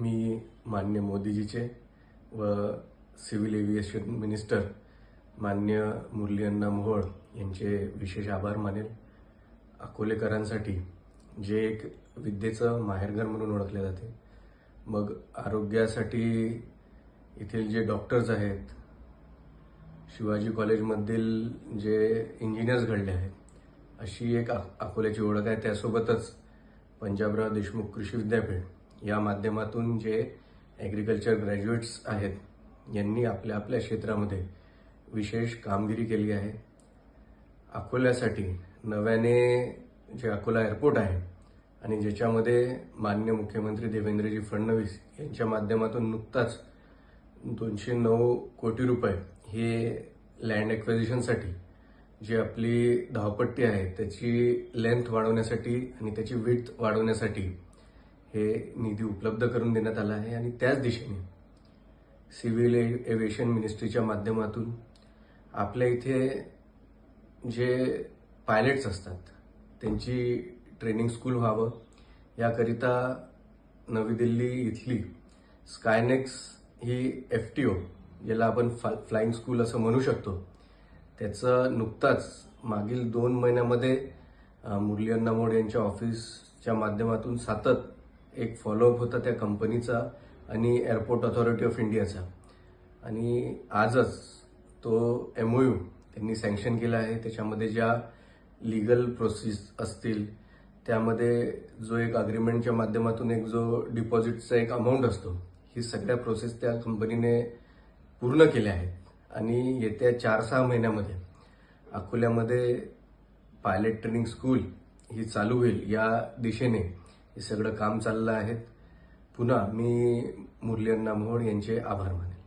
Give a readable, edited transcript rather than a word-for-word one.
मी माननीय मोदीजीचे व civil aviation minister माननीय मुरली अण्णा मोहोळ यांचे विशेष आभार मानेल. अकोलेकरांसाठी जे एक विद्येचं माहेरघर म्हणून ओळखले जाते, मग आरोग्यासाठी येथील जे डॉक्टर्स आहेत, शिवाजी कॉलेजमधील जे इंजिनियर्स घडले आहेत, अशी एक अकोल्याची ओळख आहे. त्यासोबतच पंजाबराव देशमुख कृषी विद्यापीठ या माध्यमातून जे ॲग्रिकल्चर ग्रॅज्युएट्स आहेत, यांनी आपल्या आपल्या क्षेत्रामध्ये विशेष कामगिरी केली आहे. अकोल्यासाठी नव्याने जे अकोला एअरपोर्ट आहे आणि ज्याच्यामध्ये माननीय मुख्यमंत्री देवेंद्रजी फडणवीस यांच्या माध्यमातून नुकताच 209 कोटी रुपये हे लँड ॲक्विजिशनसाठी जी आपली धावपट्टी आहे त्याची लेंथ वाढवण्यासाठी आणि त्याची विड्थ वाढवण्यासाठी हे निधी उपलब्ध करून देण्यात आला आहे. आणि त्याच दिशेने सिव्हिल एव्हिएशन मिनिस्ट्रीच्या माध्यमातून आपल्या इथे जे पायलट्स असतात त्यांची ट्रेनिंग स्कूल व्हावं याकरिता नवी दिल्ली इथली स्कायनेक्स ही FTO, ज्याला आपण फ्लाइंग स्कूल असं म्हणू शकतो, त्याचं नुकताच मागील 2 महिन्यामध्ये मुरली अण्णा मोहोळ यांच्या ऑफिसच्या माध्यमातून सतत एक फॉलोअप होता त्या कंपनीचा आणि एअरपोर्ट ऑथॉरिटी ऑफ इंडियाचा. आणि आजच तो MOU त्यांनी सँक्शन केला आहे. त्याच्यामध्ये ज्या लीगल प्रोसेस असतील त्यामध्ये जो एक अग्रीमेंटच्या माध्यमातून एक जो डिपॉझिटचा एक अमाऊंट असतो, ही सगळ्या प्रोसेस त्या कंपनीने पूर्ण केल्या आहेत. आणि येत्या 4-6 महिन्यामध्ये अकोल्यामध्ये पायलट ट्रेनिंग स्कूल ही चालू होईल या दिशेने हे सगळं काम चाललं आहे. पुन्हा मी मुरली अण्णा मोहोळ यांचे आभार मानेन.